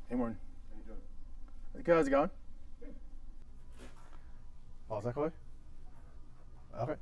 Hey, morning. How you doing? Good, how's it going? Good. Oh, is that Chloe? Okay.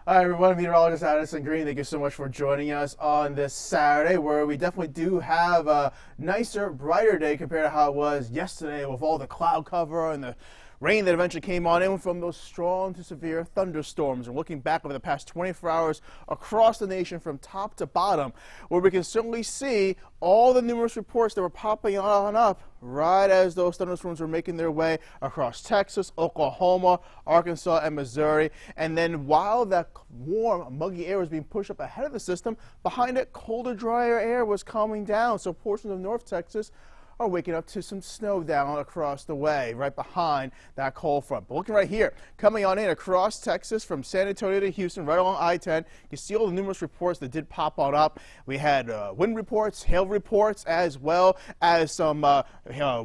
Hi, everyone. Meteorologist Addison Green. Thank you so much for joining us on this Saturday, where we definitely do have a nicer, brighter day compared to how it was yesterday with all the cloud cover and the rain that eventually came on in from those strong to severe thunderstorms. And looking back over the past 24 hours across the nation from top to bottom, where we can certainly see all the numerous reports that were popping on up right as those thunderstorms were making their way across Texas, Oklahoma, Arkansas, and Missouri. And then while that warm, muggy air was being pushed up ahead of the system, behind it, colder, drier air was coming down. So portions of North Texas are waking up to some snow down across the way, right behind that cold front. But looking right here, coming on in across Texas from San Antonio to Houston, right along I-10, you see all the numerous reports that did pop on up. We had wind reports, hail reports, as well as some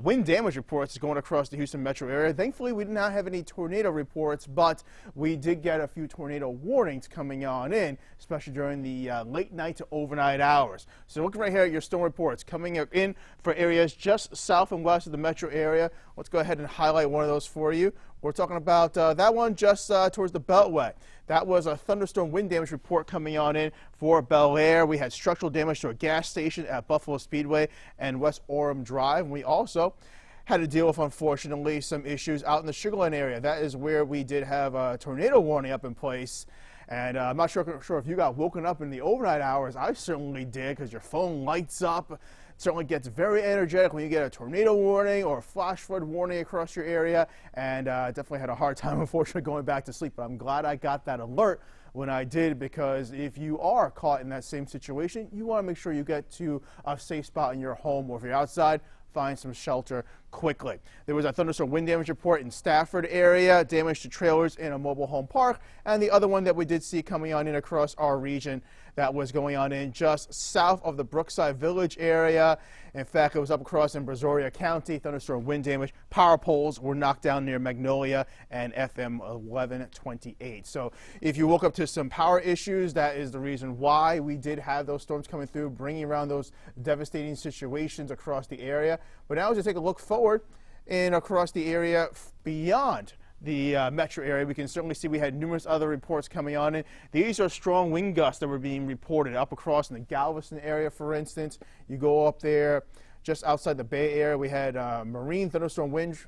wind damage reports going across the Houston metro area. Thankfully, we did not have any tornado reports, but we did get a few tornado warnings coming on in, especially during the late night to overnight hours. So looking right here at your storm reports coming in for areas just south and west of the metro area. Let's go ahead and highlight one of those for you. We're talking about that one just towards the Beltway. That was a thunderstorm wind damage report coming on in for Bel Air. We had structural damage to a gas station at Buffalo Speedway and West Orem Drive. We also had to deal with, unfortunately, some issues out in the Sugar Land area. That is where we did have a tornado warning up in place. And I'm not sure if you got woken up in the overnight hours. I certainly did, because your phone lights up. It certainly gets very energetic when you get a tornado warning or a flash flood warning across your area. And definitely had a hard time, unfortunately, going back to sleep. But I'm glad I got that alert when I did, because if you are caught in that same situation, you want to make sure you get to a safe spot in your home, or if you're outside, find some shelter quickly. There was a thunderstorm wind damage report in Stafford area, damage to trailers in a mobile home park, and the other one that we did see coming on in across our region that was going on in just south of the Brookside Village area. In fact, it was up across in Brazoria County, thunderstorm wind damage. Power poles were knocked down near Magnolia and FM 1128. So if you woke up to some power issues, that is the reason why we did have those storms coming through, bringing around those devastating situations across the area. But now as we take a look forward and across the area beyond the metro area, we can certainly see we had numerous other reports coming on in. These are strong wind gusts that were being reported up across in the Galveston area, for instance. You go up there just outside the Bay Area, we had marine thunderstorm wind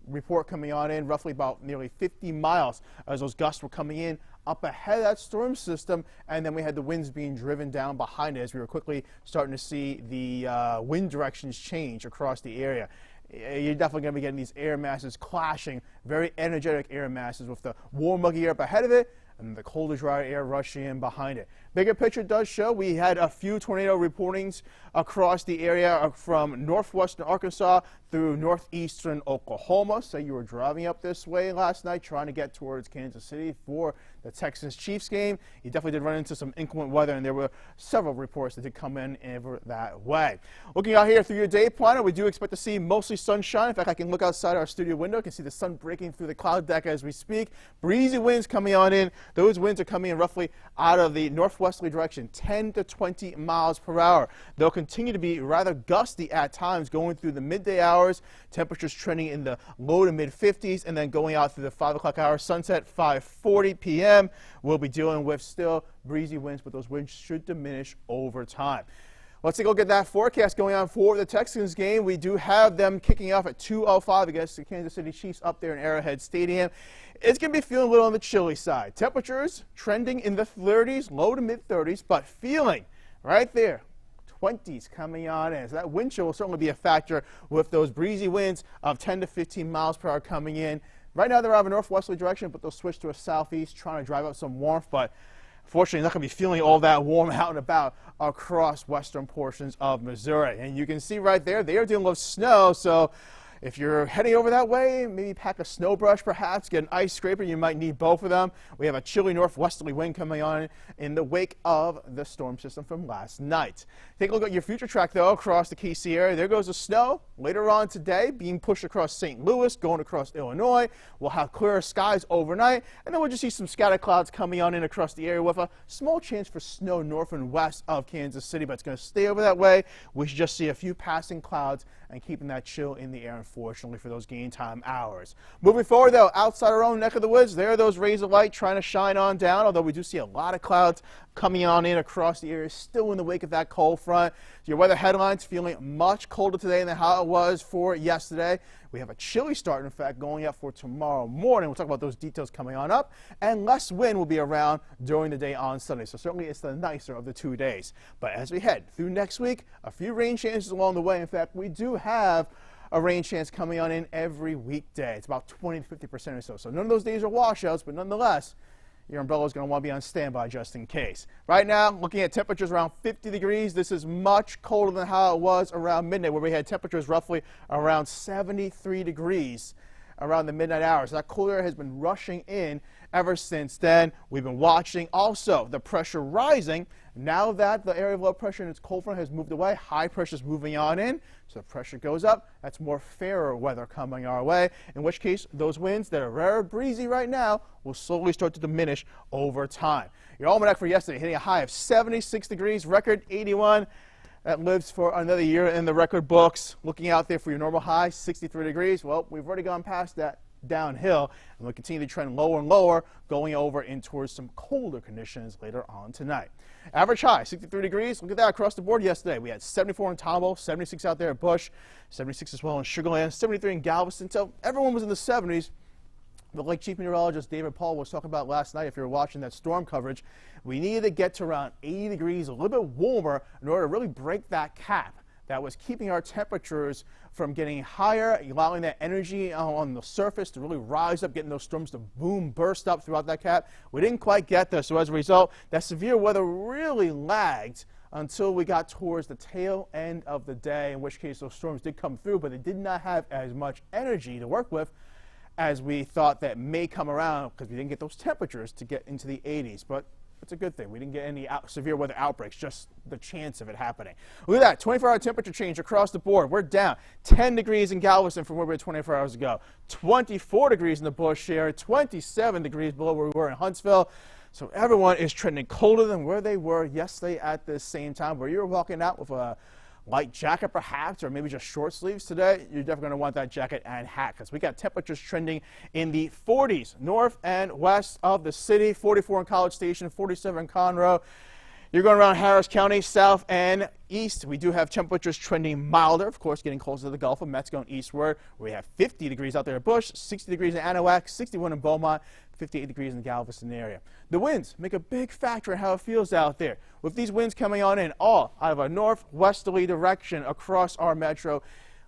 report coming on in, roughly about nearly 50 miles as those gusts were coming in up ahead of that storm system, and then we had the winds being driven down behind it as we were quickly starting to see the wind directions change across the area. You're definitely going to be getting these air masses clashing, very energetic air masses with the warm, muggy air up ahead of it and the colder, dry air rushing in behind it. Bigger picture does show we had a few tornado reportings across the area from northwestern Arkansas through northeastern Oklahoma. So you were driving up this way last night trying to get towards Kansas City for the Texans-Chiefs game. You definitely did run into some inclement weather, and there were several reports that did come in over that way. Looking out here through your day planner, we do expect to see mostly sunshine. In fact, I can look outside our studio window. I can see the sun breaking through the cloud deck as we speak. Breezy winds coming on in. Those winds are coming in roughly out of the northwesterly direction, 10 to 20 miles per hour. They'll continue to be rather gusty at times going through the midday hours. Temperatures trending in the low to mid 50s, and then going out through the 5 o'clock hour, sunset 5:40 p.m. We'll be dealing with still breezy winds, but those winds should diminish over time. Let's take a look at that forecast going on for the Texans game. We do have them kicking off at 2:05 against the Kansas City Chiefs up there in Arrowhead Stadium. It's going to be feeling a little on the chilly side. Temperatures trending in the 30s, low to mid 30s, but feeling right there, 20s coming on in. So that wind chill will certainly be a factor with those breezy winds of 10 to 15 miles per hour coming in. Right now they're out of a northwesterly direction, but they'll switch to a southeast, trying to drive up some warmth. But fortunately, not going to be feeling all that warm out and about across western portions of Missouri. And you can see right there, they are dealing with snow. So If you're heading over that way, maybe pack a snow brush perhaps, get an ice scraper. You might need both of them. We have a chilly northwesterly wind coming on in the wake of the storm system from last night. Take a look at your future track, though, across the KC area. There goes the snow later on today, being pushed across St. Louis, going across Illinois. We'll have clearer skies overnight, and then we'll just see some scattered clouds coming on in across the area with a small chance for snow north and west of Kansas City, but it's going to stay over that way. We should just see a few passing clouds and keeping that chill in the air, unfortunately, for those game time hours. Moving forward, though, outside our own neck of the woods, there are those rays of light trying to shine on down, although we do see a lot of clouds coming on in across the area, still in the wake of that cold front. Your weather headlines feeling much colder today than how it was for yesterday. We have a chilly start, in fact, going up for tomorrow morning. We'll talk about those details coming on up. And less wind will be around during the day on Sunday. So certainly it's the nicer of the 2 days. But as we head through next week, a few rain chances along the way. In fact, we do have a rain chance coming on in every weekday. It's about 20 to 50% or so. So none of those days are washouts, but nonetheless, your umbrella is going to want to be on standby just in case. Right now, looking at temperatures around 50 degrees. This is much colder than how it was around midnight, where we had temperatures roughly around 73 degrees around the midnight hours. That cool air has been rushing in ever since then. We've been watching also the pressure rising. Now that the area of low pressure and its cold front has moved away, high pressure is moving on in. So the pressure goes up. That's more fairer weather coming our way, in which case those winds that are rare breezy right now will slowly start to diminish over time. Your almanac for yesterday hitting a high of 76 degrees, record 81. That lives for another year in the record books. Looking out there for your normal high, 63 degrees. Well, we've already gone past that downhill, and we'll continue to trend lower and lower, going over in towards some colder conditions later on tonight. Average high, 63 degrees. Look at that across the board yesterday. We had 74 in Tomball, 76 out there at Bush, 76 as well in Sugar Land, 73 in Galveston. So everyone was in the 70s. But like Chief Meteorologist David Paul was talking about last night, if you were watching that storm coverage, we needed to get to around 80 degrees, a little bit warmer, in order to really break that cap that was keeping our temperatures from getting higher, allowing that energy on the surface to really rise up, getting those storms to boom, burst up throughout that cap. We didn't quite get there, so as a result, that severe weather really lagged until we got towards the tail end of the day, in which case those storms did come through, but they did not have as much energy to work with as we thought that may come around, because we didn't get those temperatures to get into the 80s. But it's a good thing. We didn't get any severe weather outbreaks, just the chance of it happening. Look at that, 24-hour temperature change across the board. We're down 10 degrees in Galveston from where we were 24 hours ago, 24 degrees in the Bush area, 27 degrees below where we were in Huntsville. So everyone is trending colder than where they were yesterday at this same time. Where you were walking out with a light jacket perhaps, or maybe just short sleeves today, you're definitely going to want that jacket and hat, because we got temperatures trending in the 40s north and west of the city, 44 in College Station, 47 in Conroe. You're going around Harris County, south and east. We do have temperatures trending milder, of course, getting closer to the Gulf of Mexico and eastward. We have 50 degrees out there at Bush, 60 degrees in Anahuac, 61 in Beaumont, 58 degrees in the Galveston area. The winds make a big factor in how it feels out there. With these winds coming on in all out of a northwesterly direction across our metro,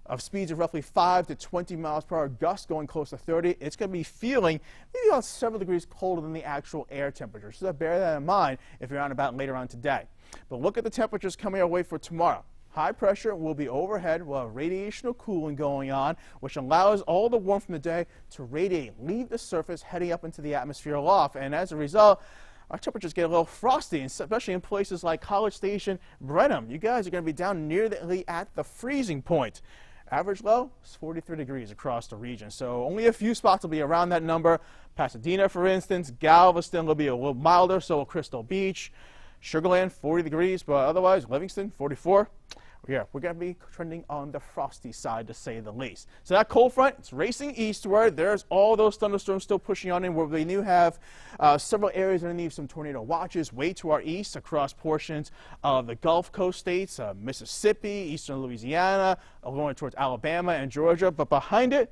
of speeds of roughly 5 to 20 miles per hour, gusts going close to 30. It's going to be feeling maybe about several degrees colder than the actual air temperature. So bear that in mind if you're out and about later on today. But look at the temperatures coming our way for tomorrow. High pressure will be overhead. We'll have radiational cooling going on, which allows all the warmth from the day to radiate, leave the surface, heading up into the atmosphere aloft. And as a result, our temperatures get a little frosty, especially in places like College Station, Brenham. You guys are going to be down nearly at the freezing point. Average low is 43 degrees across the region, so only a few spots will be around that number. Pasadena, for instance, Galveston will be a little milder, so will Crystal Beach. Sugar Land, 40 degrees, but otherwise, Livingston, 44. Yeah, we're going to be trending on the frosty side, to say the least. So that cold front, it's racing eastward. There's all those thunderstorms still pushing on in, where we do have several areas underneath some tornado watches way to our east across portions of the Gulf Coast states, Mississippi, eastern Louisiana, going towards Alabama and Georgia. But behind it,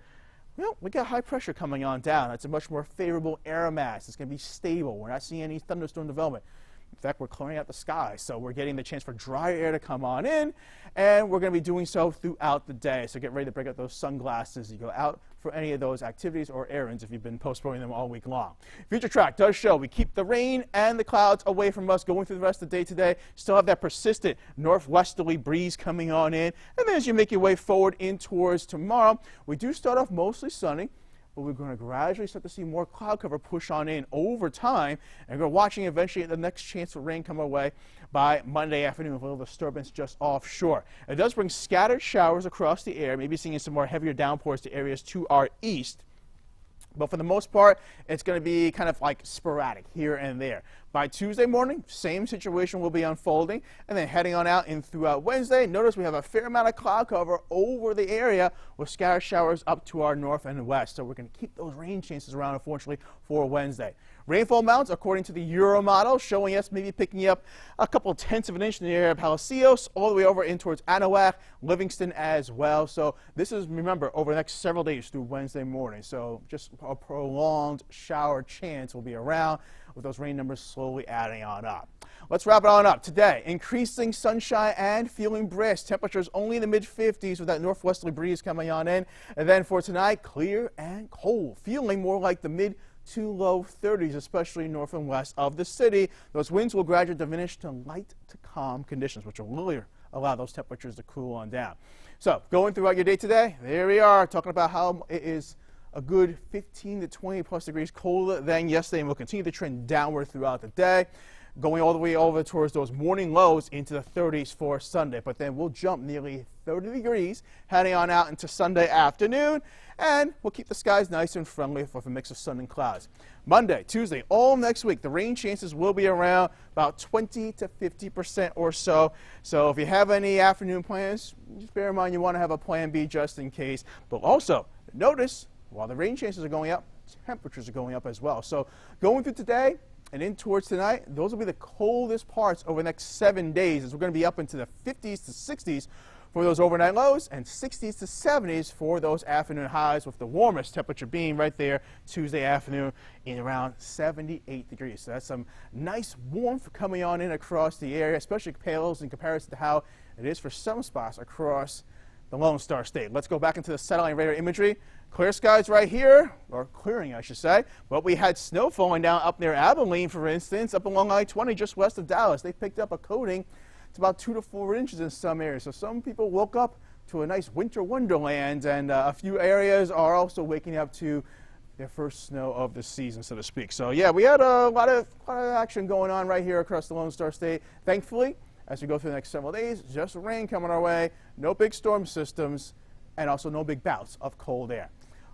well, we got high pressure coming on down. That's a much more favorable air mass. It's going to be stable. We're not seeing any thunderstorm development. In fact, we're clearing out the sky, so we're getting the chance for dry air to come on in, and we're going to be doing so throughout the day. So get ready to break out those sunglasses as you go out for any of those activities or errands if you've been postponing them all week long. Future track does show we keep the rain and the clouds away from us going through the rest of the day today. Still have that persistent northwesterly breeze coming on in, and then as you make your way forward in towards tomorrow, we do start off mostly sunny. But we're going to gradually start to see more cloud cover push on in over time, and we're watching eventually the next chance for rain come our way by Monday afternoon with a little disturbance just offshore. It does bring scattered showers across the air, maybe seeing some more heavier downpours to areas to our east. But for the most part, it's going to be kind of like sporadic here and there. By Tuesday morning, same situation will be unfolding. And then heading on out in throughout Wednesday, notice we have a fair amount of cloud cover over the area with scattered showers up to our north and west. So we're going to keep those rain chances around, unfortunately, for Wednesday. Rainfall amounts, according to the Euro model, showing us maybe picking up a couple tenths of an inch in the area of Palacios, all the way over in towards Anahuac, Livingston as well. So this is, remember, over the next several days through Wednesday morning. So just a prolonged shower chance will be around with those rain numbers slowly adding on up. Let's wrap it on up. Today, increasing sunshine and feeling brisk. Temperatures only in the mid-50s with that northwesterly breeze coming on in. And then for tonight, clear and cold, feeling more like the mid to low 30s, especially north and west of the city. Those winds will gradually diminish to light to calm conditions, which will really allow those temperatures to cool on down. So going throughout your day today, there we are, talking about how it is a good 15 to 20 plus degrees colder than yesterday, and we'll continue to trend downward throughout the day, going all the way over towards those morning lows into the 30s for Sunday. But then we'll jump nearly 30 degrees heading on out into Sunday afternoon, and we'll keep the skies nice and friendly with a mix of sun and clouds. Monday, Tuesday, all next week, the rain chances will be around about 20 to 50% or so. So if you have any afternoon plans, just bear in mind you want to have a plan B just in case. But also, notice, while the rain chances are going up, temperatures are going up as well. So going through today and in towards tonight, those will be the coldest parts over the next 7 days, as we're going to be up into the 50s to 60s for those overnight lows and 60s to 70s for those afternoon highs, with the warmest temperature being right there Tuesday afternoon in around 78 degrees. So that's some nice warmth coming on in across the area, especially pales in comparison to how it is for some spots across the Lone Star State. Let's go back into the satellite radar imagery. Clear skies right here, or clearing I should say, but we had snow falling down up near Abilene, for instance, up along I-20 just west of Dallas. They picked up a coating. It's about 2 to 4 inches in some areas. So some people woke up to a nice winter wonderland, and a few areas are also waking up to their first snow of the season, so to speak. So yeah, we had a lot of action going on right here across the Lone Star State. Thankfully, as we go through the next several days, just rain coming our way, no big storm systems, and also no big bouts of cold air.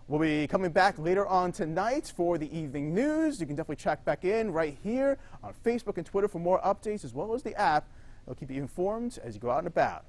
We'll be coming back later on tonight for the evening news. You can definitely check back in right here on Facebook and Twitter for more updates, as well as the app. It'll keep you informed as you go out and about.